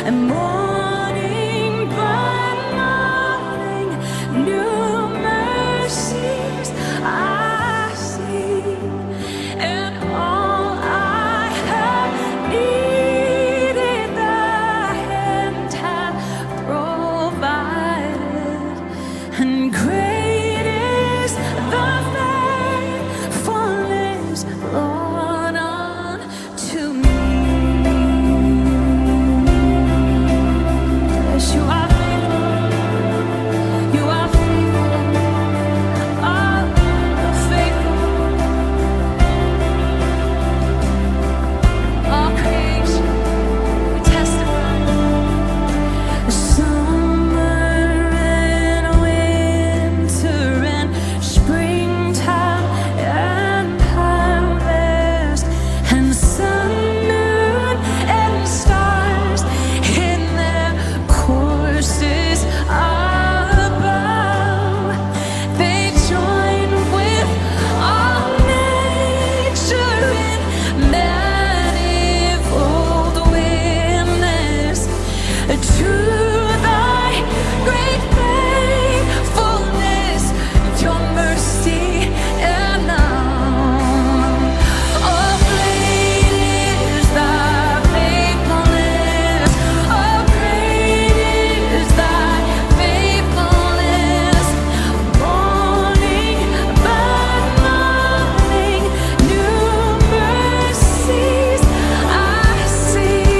and morning by morning, new mercies I see, and all I have needed thy hand hath provided, and great is thy faithfulness, Lord, unto me. Yes, you are faithful. You are faithful. Oh, faithful. All creation, we testify. Summer and winter and springtime and harvest, and sun, moon, and stars in their courses above, they join with all nature in manifold witness to thy great faithfulness, your mercy and love. Oh, great is thy faithfulness. Oh, great is thy faithfulness. Morning by morning, new mercies I see,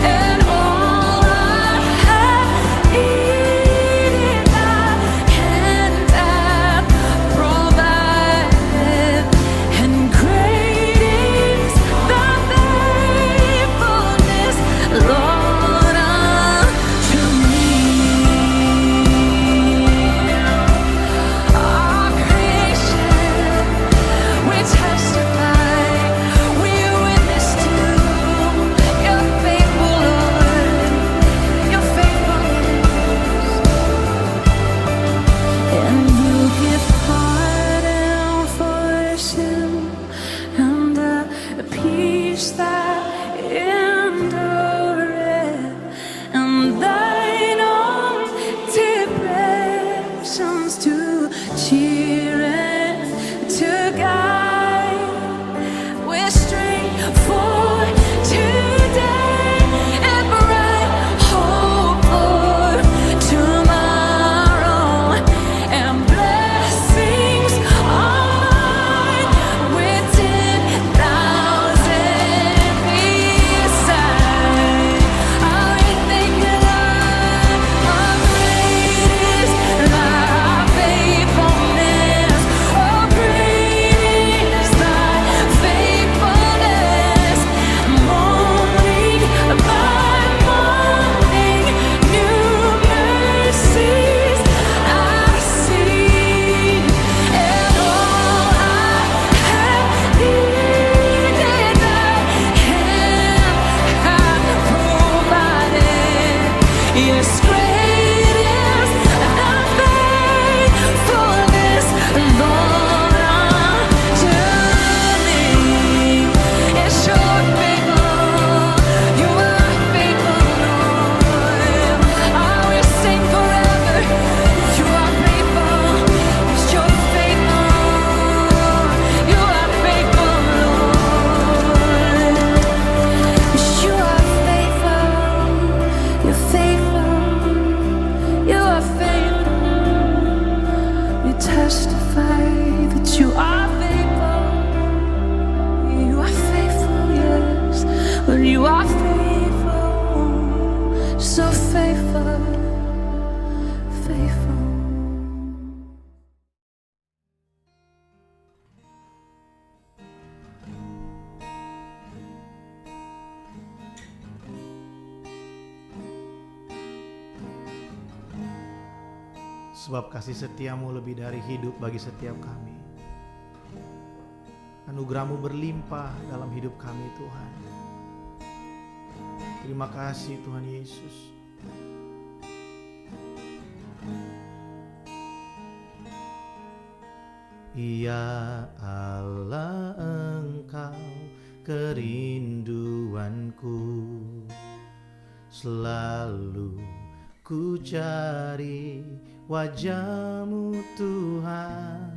and all I have needed thy hand hath provided, and great is thy faithfulness, Lord, unto me. Our creation, we testify, we witness to your faithful Lord, your faithfulness. And you give pardon for sin and a peace that endureth, and thine own depressions to cheer and to guide with strength for today and bright hope for tomorrow, and blessings on with 10,000 beside. I thank you, Lord. How great is thy faithfulness. Oh, great is thy faithfulness. Morning by morning, new mercies I see, and all I have needed thy hand hath provided. Yes, great is thy faithfulness, Lord, unto me. Yes, you're faithful. You are faithful, Lord. I will sing forever. You are faithful. Yes, you're faithful. You are faithful, Lord. Yes, you are faithful. You're faithful. You are faithful. We testify that you are faithful. You are faithful, yes. But you are faithful. So faithful. Faithful. Sebab kasih setiamu lebih dari hidup bagi setiap kami. Anugerahmu berlimpah dalam hidup kami, Tuhan. Terima kasih, Tuhan Yesus. Ya Allah, Engkau kerinduanku, Selalu ku cari wajah-Mu Tuhan,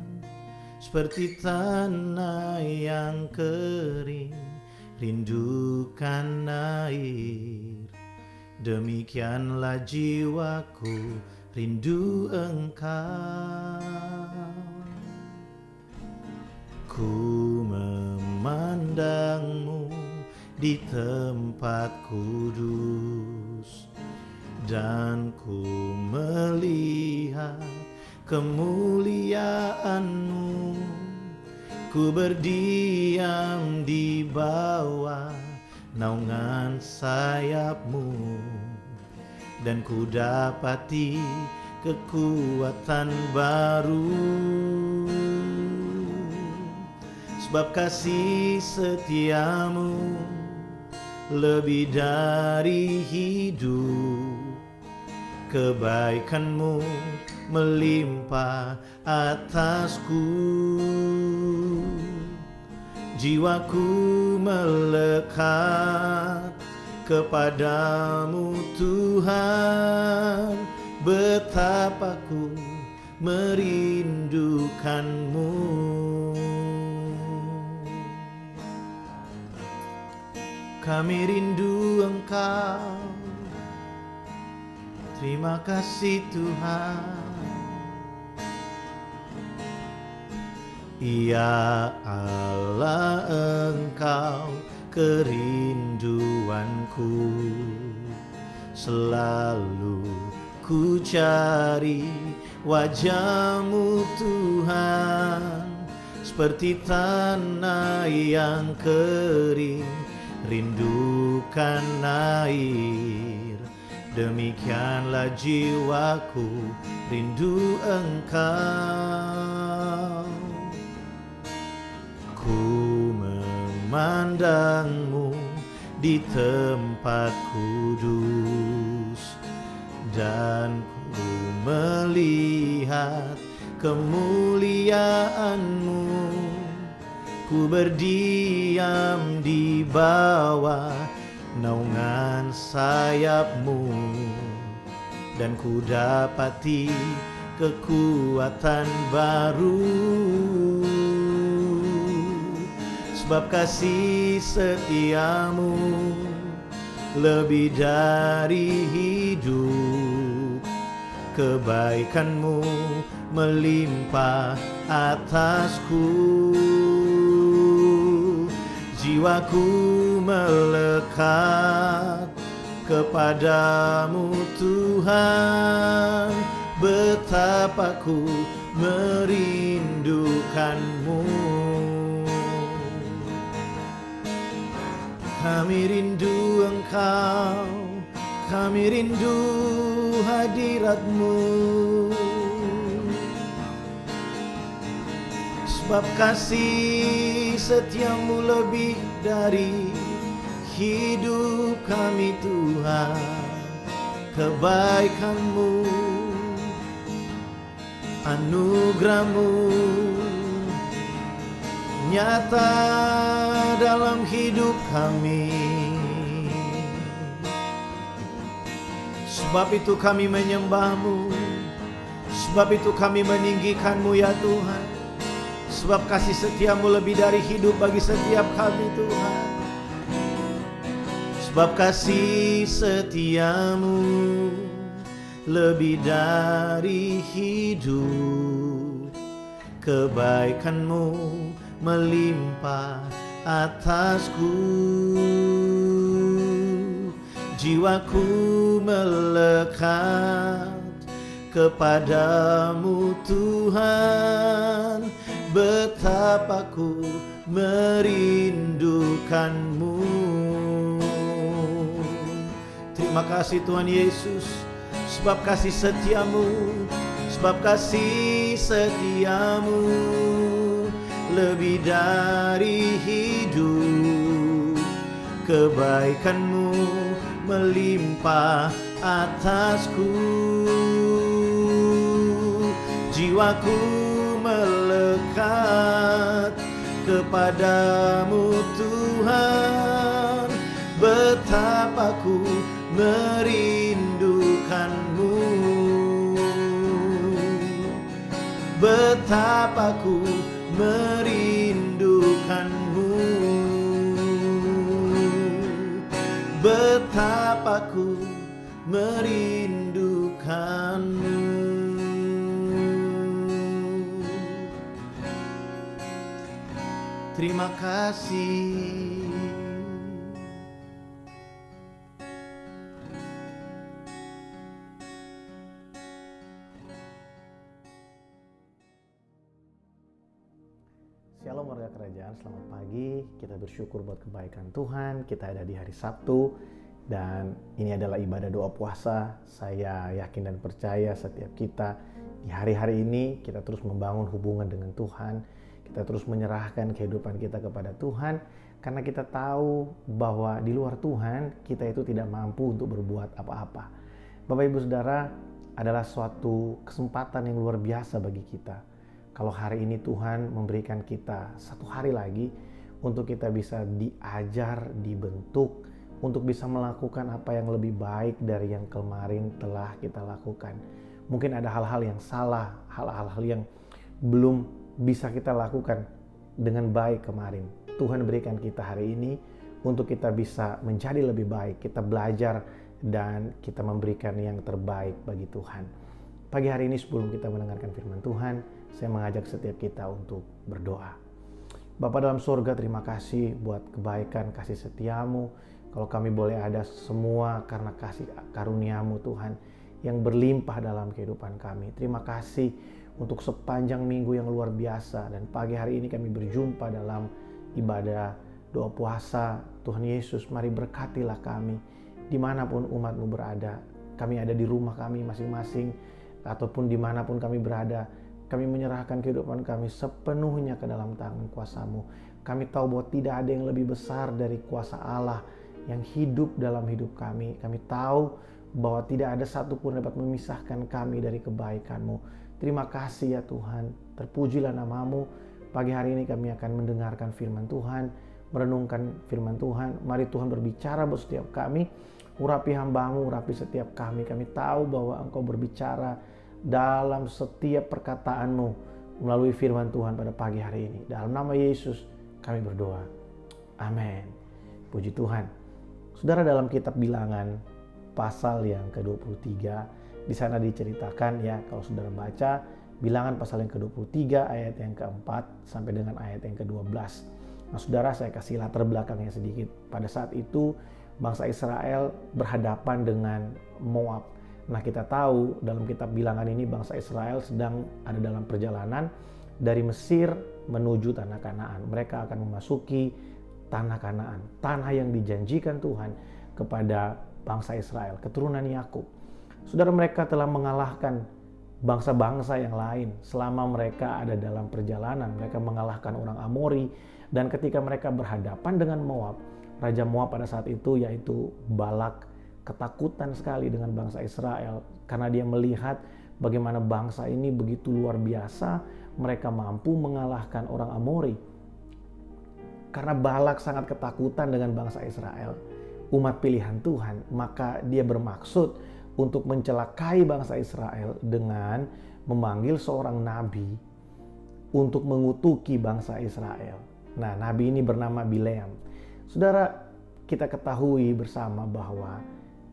seperti tanah yang kering rindukan air. Demikianlah jiwaku rindu Engkau. Ku memandang-Mu di tempat kudus, dan ku melihat kemuliaan-Mu. Ku berdiam di bawah naungan sayap-Mu, dan ku dapati kekuatan baru. Sebab kasih setia-Mu lebih dari hidup, kebaikan-Mu melimpah atasku. Jiwaku melekat kepadamu Tuhan, betapa ku merindukan-Mu. Kami rindu Engkau, terima kasih Tuhan. Ya Allah, Engkau kerinduanku, selalu ku cari wajah-Mu Tuhan, seperti tanah yang kering rindukan air. Demikianlah jiwaku rindu Engkau. Ku memandang-Mu di tempat kudus, dan ku melihat kemuliaan-Mu. Ku berdiam di bawah naungan sayap-Mu, dan ku dapati kekuatan baru. Sebab kasih setia-Mu lebih dari hidup, kebaikan-Mu melimpah atasku. Jiwaku melekat kepadamu Tuhan, betapa ku merindukan-Mu. Kami rindu Engkau, kami rindu hadirat-Mu. Sebab kasih setia-Mu lebih dari hidup kami Tuhan, kebaikan-Mu, anugerah-Mu nyata dalam hidup kami. Sebab itu kami menyembah-Mu, sebab itu kami meninggikan-Mu ya Tuhan. Sebab kasih setia-Mu lebih dari hidup bagi setiap kami Tuhan. Sebab kasih setia-Mu lebih dari hidup, kebaikan-Mu melimpah atasku. Jiwaku melekat kepadamu Tuhan, betapa ku merindukan-Mu. Terima kasih Tuhan Yesus, sebab kasih setia-Mu, sebab kasih setia-Mu lebih dari hidup, kebaikan-Mu melimpah atasku. Jiwaku melekat kepadamu Tuhan, betapa ku merindukanmu. Betapa ku merindukanmu. Betapa ku merindukanmu. Terima kasih. Shalom warga kerajaan, selamat pagi. Kita bersyukur buat kebaikan Tuhan. Kita ada di hari Sabtu dan ini adalah ibadah doa puasa. Saya yakin dan percaya setiap kita di hari-hari ini kita terus membangun hubungan dengan Tuhan. Kita terus menyerahkan kehidupan kita kepada Tuhan karena kita tahu bahwa di luar Tuhan kita itu tidak mampu untuk berbuat apa-apa. Bapak Ibu Saudara, adalah suatu kesempatan yang luar biasa bagi kita. Kalau hari ini Tuhan memberikan kita satu hari lagi untuk kita bisa diajar, dibentuk, untuk bisa melakukan apa yang lebih baik dari yang kemarin telah kita lakukan. Mungkin ada hal-hal yang salah, hal-hal yang belum bisa kita lakukan dengan baik kemarin. Tuhan berikan kita hari ini untuk kita bisa menjadi lebih baik, kita belajar dan kita memberikan yang terbaik bagi Tuhan. Pagi hari ini sebelum kita mendengarkan firman Tuhan, saya mengajak setiap kita untuk berdoa. Bapa dalam surga, terima kasih buat kebaikan, kasih setiamu. Kalau kami boleh ada semua karena kasih karuniamu Tuhan yang berlimpah dalam kehidupan kami. Terima kasih untuk sepanjang minggu yang luar biasa. Dan pagi hari ini kami berjumpa dalam ibadah doa puasa. Tuhan Yesus, mari berkatilah kami dimanapun umat-Mu berada. Kami ada di rumah kami masing-masing ataupun dimanapun kami berada. Kami menyerahkan kehidupan kami sepenuhnya ke dalam tangan kuasa-Mu. Kami tahu bahwa tidak ada yang lebih besar dari kuasa Allah yang hidup dalam hidup kami. Kami tahu bahwa tidak ada satupun dapat memisahkan kami dari kebaikan-Mu. Terima kasih ya Tuhan. Terpujilah nama-Mu. Pagi hari ini kami akan mendengarkan firman Tuhan, merenungkan firman Tuhan. Mari Tuhan berbicara buat setiap kami. Urapi hamba-Mu, urapi setiap kami. Kami tahu bahwa Engkau berbicara dalam setiap perkataan-Mu melalui firman Tuhan pada pagi hari ini. Dalam nama Yesus kami berdoa. Amin. Puji Tuhan. Saudara, dalam kitab Bilangan pasal yang ke-23, di sana diceritakan ya, kalau saudara baca Bilangan pasal yang ke-23 ayat yang ke-4 sampai dengan ayat yang ke-12. Nah saudara, saya kasih latar belakangnya sedikit. Pada saat itu bangsa Israel berhadapan dengan Moab. Nah kita tahu dalam kitab Bilangan ini bangsa Israel sedang ada dalam perjalanan dari Mesir menuju tanah Kanaan. Mereka akan memasuki tanah Kanaan, tanah yang dijanjikan Tuhan kepada bangsa Israel, keturunan Yakub. Saudara, mereka telah mengalahkan bangsa-bangsa yang lain selama mereka ada dalam perjalanan. Mereka mengalahkan orang Amori, dan ketika mereka berhadapan dengan Moab, Raja Moab pada saat itu yaitu Balak ketakutan sekali dengan bangsa Israel karena dia melihat bagaimana bangsa ini begitu luar biasa, mereka mampu mengalahkan orang Amori. Karena Balak sangat ketakutan dengan bangsa Israel, umat pilihan Tuhan, maka dia bermaksud untuk mencelakai bangsa Israel dengan memanggil seorang nabi untuk mengutuki bangsa Israel. Nah, nabi ini bernama Bileam. Saudara, kita ketahui bersama bahwa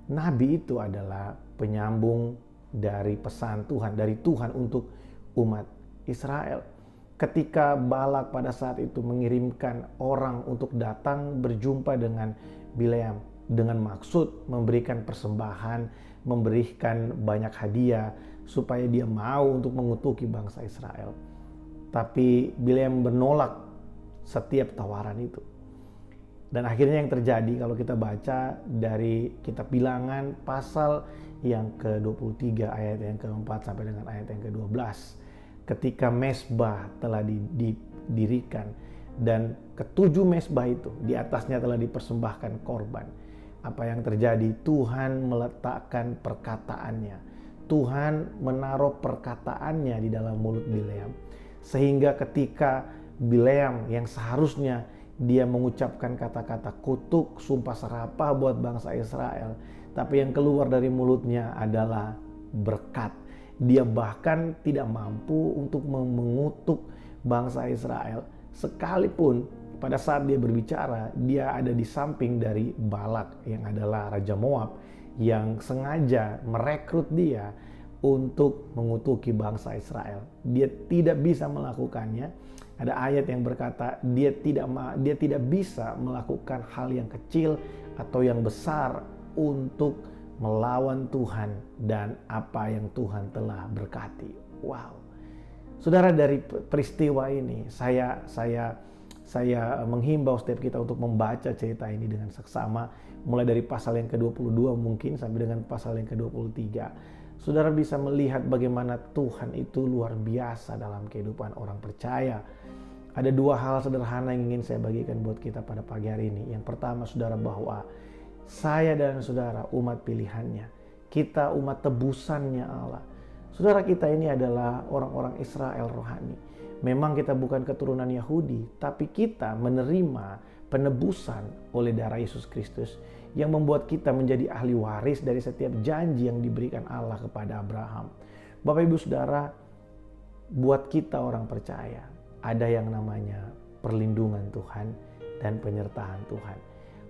nabi itu adalah penyambung dari pesan Tuhan, dari Tuhan untuk umat Israel. Ketika Balak pada saat itu mengirimkan orang untuk datang berjumpa dengan Bileam dengan maksud memberikan persembahan, memberikan banyak hadiah supaya dia mau untuk mengutuki bangsa Israel. Tapi Bileam menolak setiap tawaran itu. Dan akhirnya yang terjadi kalau kita baca dari kitab Bilangan pasal yang ke-23 ayat yang ke-4 sampai dengan ayat yang ke-12. Ketika mezbah telah didirikan dan ketujuh mezbah itu di atasnya telah dipersembahkan korban. Apa yang terjadi? Tuhan meletakkan perkataannya. Tuhan menaruh perkataannya di dalam mulut Bileam. Sehingga ketika Bileam yang seharusnya dia mengucapkan kata-kata kutuk, sumpah serapah buat bangsa Israel. Tapi yang keluar dari mulutnya adalah berkat. Dia bahkan tidak mampu untuk mengutuk bangsa Israel. Sekalipun pada saat dia berbicara, dia ada di samping dari Balak yang adalah Raja Moab yang sengaja merekrut dia untuk mengutuki bangsa Israel. Dia tidak bisa melakukannya. Ada ayat yang berkata dia tidak bisa melakukan hal yang kecil atau yang besar untuk melawan Tuhan dan apa yang Tuhan telah berkati. Wow. Saudara, dari peristiwa ini saya menghimbau setiap kita untuk membaca cerita ini dengan seksama, mulai dari pasal yang ke-22 mungkin sampai dengan pasal yang ke-23. Saudara bisa melihat bagaimana Tuhan itu luar biasa dalam kehidupan orang percaya. Ada dua hal sederhana yang ingin saya bagikan buat kita pada pagi hari ini. Yang pertama, saudara, bahwa saya dan saudara umat pilihannya. Kita umat tebusannya Allah. Saudara, kita ini adalah orang-orang Israel rohani. Memang kita bukan keturunan Yahudi, tapi kita menerima penebusan oleh darah Yesus Kristus yang membuat kita menjadi ahli waris dari setiap janji yang diberikan Allah kepada Abraham. Bapak Ibu Saudara, buat kita orang percaya, ada yang namanya perlindungan Tuhan dan penyertaan Tuhan.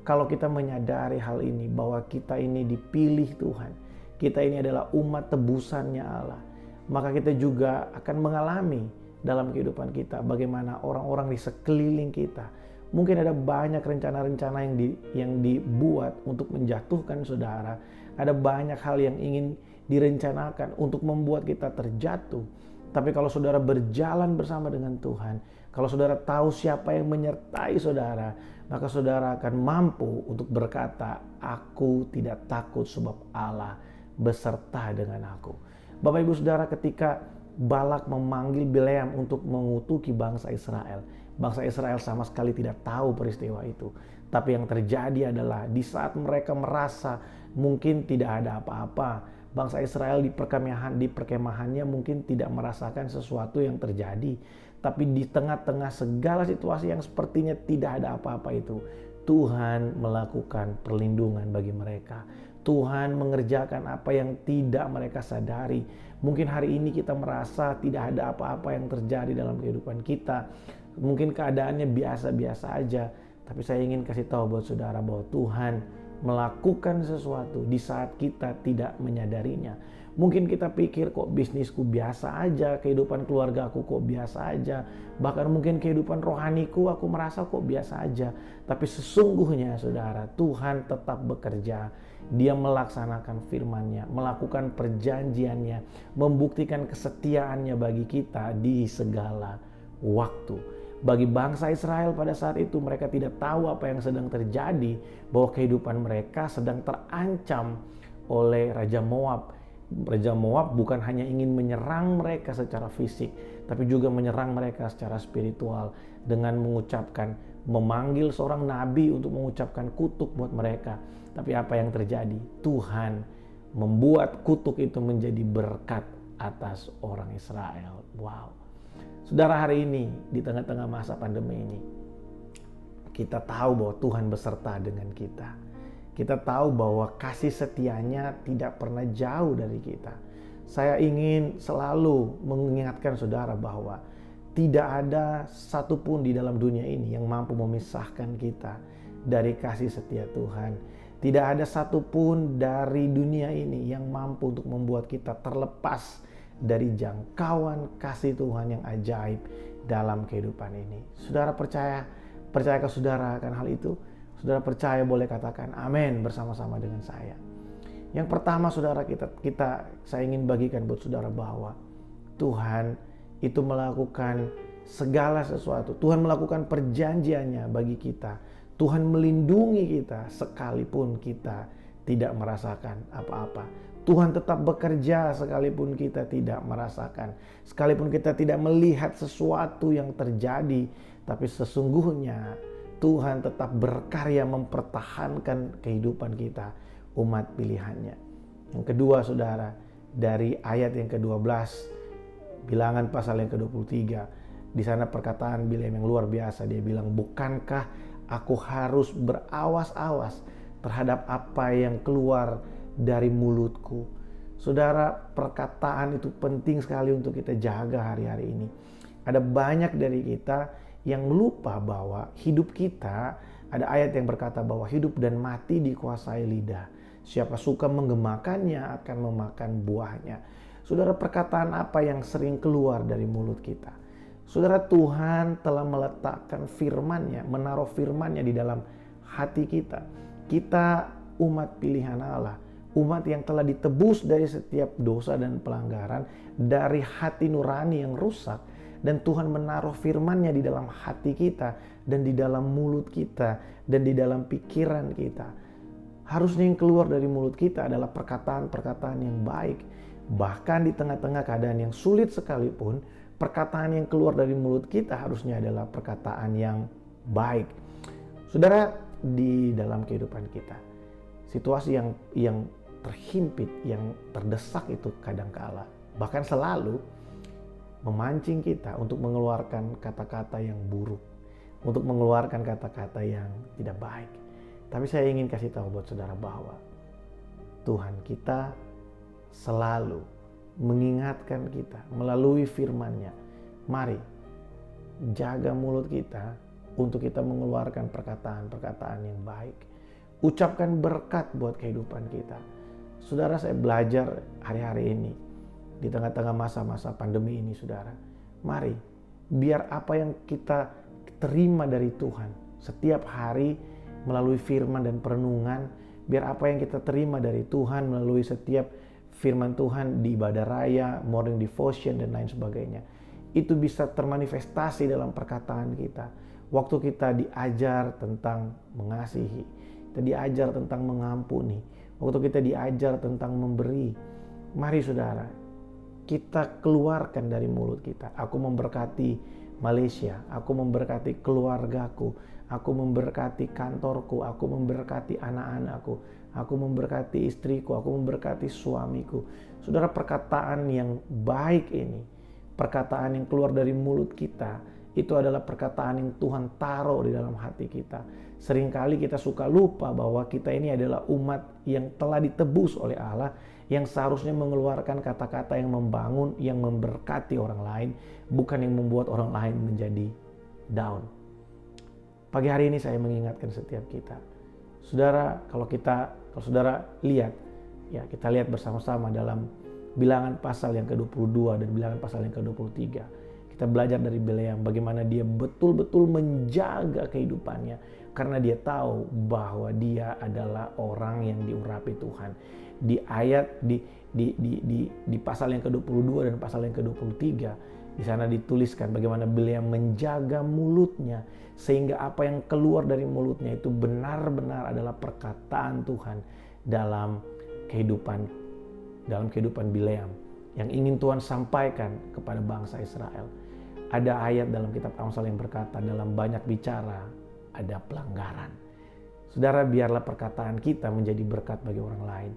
Kalau kita menyadari hal ini, bahwa kita ini dipilih Tuhan, kita ini adalah umat tebusannya Allah, maka kita juga akan mengalami dalam kehidupan kita bagaimana orang-orang di sekeliling kita mungkin ada banyak rencana-rencana yang dibuat untuk menjatuhkan saudara. Ada banyak hal yang ingin direncanakan untuk membuat kita terjatuh. Tapi kalau saudara berjalan bersama dengan Tuhan, kalau saudara tahu siapa yang menyertai saudara, maka saudara akan mampu untuk berkata, aku tidak takut sebab Allah beserta dengan aku. Bapak Ibu Saudara, ketika Balak memanggil Bileam untuk mengutuki bangsa Israel, bangsa Israel sama sekali tidak tahu peristiwa itu. Tapi yang terjadi adalah di saat mereka merasa mungkin tidak ada apa-apa, bangsa Israel di perkemahannya mungkin tidak merasakan sesuatu yang terjadi. Tapi di tengah-tengah segala situasi yang sepertinya tidak ada apa-apa itu, Tuhan melakukan perlindungan bagi mereka. Tuhan mengerjakan apa yang tidak mereka sadari. Mungkin hari ini kita merasa tidak ada apa-apa yang terjadi dalam kehidupan kita. Mungkin keadaannya biasa-biasa aja. Tapi saya ingin kasih tahu buat saudara bahwa Tuhan melakukan sesuatu di saat kita tidak menyadarinya. Mungkin kita pikir kok bisnisku biasa aja, kehidupan keluarga aku kok biasa aja, bahkan mungkin kehidupan rohaniku aku merasa kok biasa aja. Tapi sesungguhnya saudara, Tuhan tetap bekerja. Dia melaksanakan firman-Nya, melakukan perjanjiannya, membuktikan kesetiaannya bagi kita di segala waktu. Bagi bangsa Israel pada saat itu, mereka tidak tahu apa yang sedang terjadi, bahwa kehidupan mereka sedang terancam oleh Raja Moab. Raja Moab bukan hanya ingin menyerang mereka secara fisik, tapi juga menyerang mereka secara spiritual dengan memanggil seorang nabi untuk mengucapkan kutuk buat mereka. Tapi apa yang terjadi? Tuhan membuat kutuk itu menjadi berkat atas orang Israel. Wow. Saudara, hari ini di tengah-tengah masa pandemi ini, kita tahu bahwa Tuhan beserta dengan kita. Kita tahu bahwa kasih setianya tidak pernah jauh dari kita. Saya ingin selalu mengingatkan saudara bahwa tidak ada satupun di dalam dunia ini yang mampu memisahkan kita dari kasih setia Tuhan. Tidak ada satupun dari dunia ini yang mampu untuk membuat kita terlepas dari jangkauan kasih Tuhan yang ajaib dalam kehidupan ini. Saudara percayakah saudara akan hal itu? Saudara percaya boleh katakan amin bersama-sama dengan saya. Yang pertama saudara, saya ingin bagikan buat saudara bahwa Tuhan itu melakukan segala sesuatu. Tuhan melakukan perjanjiannya bagi kita. Tuhan melindungi kita sekalipun kita tidak merasakan apa-apa. Tuhan tetap bekerja sekalipun kita tidak merasakan. Sekalipun kita tidak melihat sesuatu yang terjadi. Tapi sesungguhnya Tuhan tetap berkarya mempertahankan kehidupan kita, umat pilihannya. Yang kedua saudara, dari ayat yang ke-12, Bilangan pasal yang ke-23. Di sana perkataan Bileam yang luar biasa. Dia bilang, bukankah aku harus berawas-awas terhadap apa yang keluar dari mulutku? Saudara, perkataan itu penting sekali untuk kita jaga hari-hari ini. Ada banyak dari kita yang lupa bahwa hidup kita, ada ayat yang berkata bahwa hidup dan mati dikuasai lidah. Siapa suka menggemakannya akan memakan buahnya. Saudara, perkataan apa yang sering keluar dari mulut kita? Saudara, Tuhan telah meletakkan firman-Nya, menaruh firman-Nya di dalam hati kita. Kita umat pilihan Allah, umat yang telah ditebus dari setiap dosa dan pelanggaran, dari hati nurani yang rusak. Dan Tuhan menaruh firman-Nya di dalam hati kita, dan di dalam mulut kita, dan di dalam pikiran kita. Harusnya yang keluar dari mulut kita adalah perkataan-perkataan yang baik. Bahkan di tengah-tengah keadaan yang sulit sekalipun, perkataan yang keluar dari mulut kita harusnya adalah perkataan yang baik. Saudara, di dalam kehidupan kita, situasi yang terhimpit, yang terdesak itu kadangkala, bahkan selalu memancing kita untuk mengeluarkan kata-kata yang buruk, untuk mengeluarkan kata-kata yang tidak baik. Tapi saya ingin kasih tahu buat saudara bahwa Tuhan kita selalu mengingatkan kita melalui firman-Nya. Mari jaga mulut kita untuk kita mengeluarkan perkataan-perkataan yang baik. Ucapkan berkat buat kehidupan kita. Saudara, saya belajar hari-hari ini di tengah-tengah masa-masa pandemi ini, saudara. Mari, biar apa yang kita terima dari Tuhan setiap hari melalui firman dan perenungan, biar apa yang kita terima dari Tuhan melalui setiap firman Tuhan di ibadah raya, morning devotion, dan lain sebagainya, itu bisa termanifestasi dalam perkataan kita. Waktu kita diajar tentang mengasihi, kita diajar tentang mengampuni, waktu kita diajar tentang memberi, mari saudara, kita keluarkan dari mulut kita. Aku memberkati Malaysia, aku memberkati keluargaku, aku memberkati kantorku, aku memberkati anak-anakku, aku memberkati istriku, aku memberkati suamiku. Saudara, perkataan yang baik ini, perkataan yang keluar dari mulut kita, itu adalah perkataan yang Tuhan taruh di dalam hati kita. Seringkali kita suka lupa bahwa kita ini adalah umat yang telah ditebus oleh Allah, yang seharusnya mengeluarkan kata-kata yang membangun, yang memberkati orang lain, bukan yang membuat orang lain menjadi down. Pagi hari ini saya mengingatkan setiap kita. Saudara, kalau saudara lihat, ya kita lihat bersama-sama dalam Bilangan pasal yang ke-22 dan Bilangan pasal yang ke-23. Kita belajar dari Bileam bagaimana dia betul-betul menjaga kehidupannya karena dia tahu bahwa dia adalah orang yang diurapi Tuhan. Di ayat di pasal yang ke-22 dan pasal yang ke-23, di sana dituliskan bagaimana Bileam menjaga mulutnya sehingga apa yang keluar dari mulutnya itu benar-benar adalah perkataan Tuhan dalam kehidupan Bileam yang ingin Tuhan sampaikan kepada bangsa Israel. Ada ayat dalam kitab Amsal yang berkata, dalam banyak bicara ada pelanggaran. Saudara, biarlah perkataan kita menjadi berkat bagi orang lain.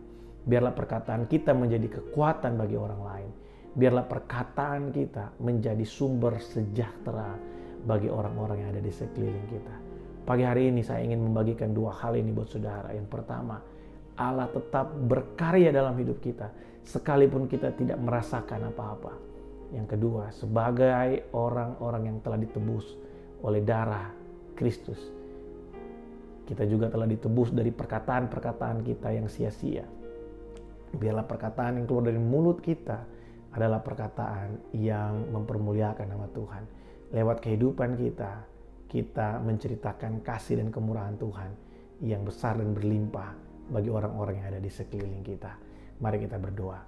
Biarlah perkataan kita menjadi kekuatan bagi orang lain. Biarlah perkataan kita menjadi sumber sejahtera bagi orang-orang yang ada di sekeliling kita. Pagi hari ini saya ingin membagikan dua hal ini buat saudara. Yang pertama, Allah tetap berkarya dalam hidup kita sekalipun kita tidak merasakan apa-apa. Yang kedua, sebagai orang-orang yang telah ditebus oleh darah Kristus, kita juga telah ditebus dari perkataan-perkataan kita yang sia-sia. Biarlah perkataan yang keluar dari mulut kita adalah perkataan yang mempermuliakan nama Tuhan. Lewat kehidupan kita menceritakan kasih dan kemurahan Tuhan yang besar dan berlimpah bagi orang-orang yang ada di sekeliling kita. Mari kita berdoa.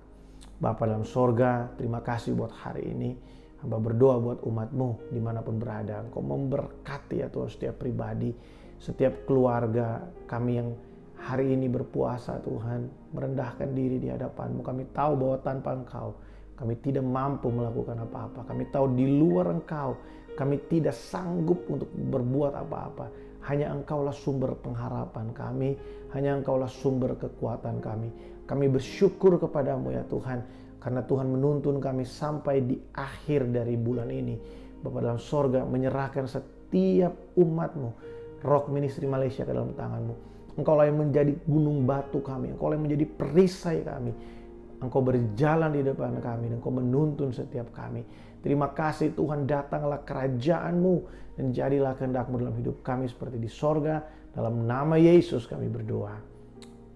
Bapa dalam sorga, terima kasih buat hari ini. Hamba berdoa buat umat-Mu dimanapun berada. Engkau memberkati ya Tuhan setiap pribadi, setiap keluarga kami yang hari ini berpuasa Tuhan, merendahkan diri di hadapan-Mu. Kami tahu bahwa tanpa Engkau kami tidak mampu melakukan apa-apa. Kami tahu di luar Engkau kami tidak sanggup untuk berbuat apa-apa. Hanya Engkaulah sumber pengharapan kami, hanya Engkaulah sumber kekuatan kami. Kami bersyukur kepadamu ya Tuhan, karena Tuhan menuntun kami sampai di akhir dari bulan ini. Bapa dalam sorga menyerahkan setiap umat-Mu, Rock Ministry Malaysia ke dalam tangan-Mu. Engkaulah yang menjadi gunung batu kami, Engkau yang menjadi perisai kami. Engkau berjalan di depan kami dan Engkau menuntun setiap kami. Terima kasih Tuhan, datanglah kerajaan-Mu dan jadilah kehendak-Mu dalam hidup kami seperti di sorga. Dalam nama Yesus kami berdoa.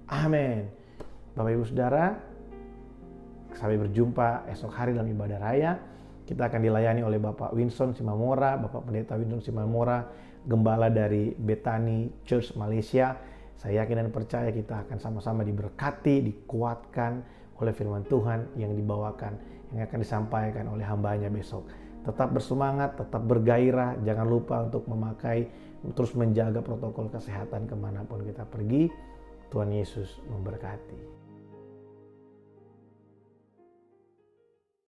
Amin. Bapak Ibu Saudara, sampai berjumpa esok hari dalam ibadah raya. Kita akan dilayani oleh Bapak Winston Simamora, Bapak Pendeta Winston Simamora, Gembala dari Bethany Church Malaysia. Saya yakin dan percaya kita akan sama-sama diberkati, dikuatkan oleh firman Tuhan yang dibawakan, yang akan disampaikan oleh hambanya besok. Tetap bersemangat, tetap bergairah, jangan lupa untuk terus menjaga protokol kesehatan kemanapun kita pergi. Tuhan Yesus memberkati.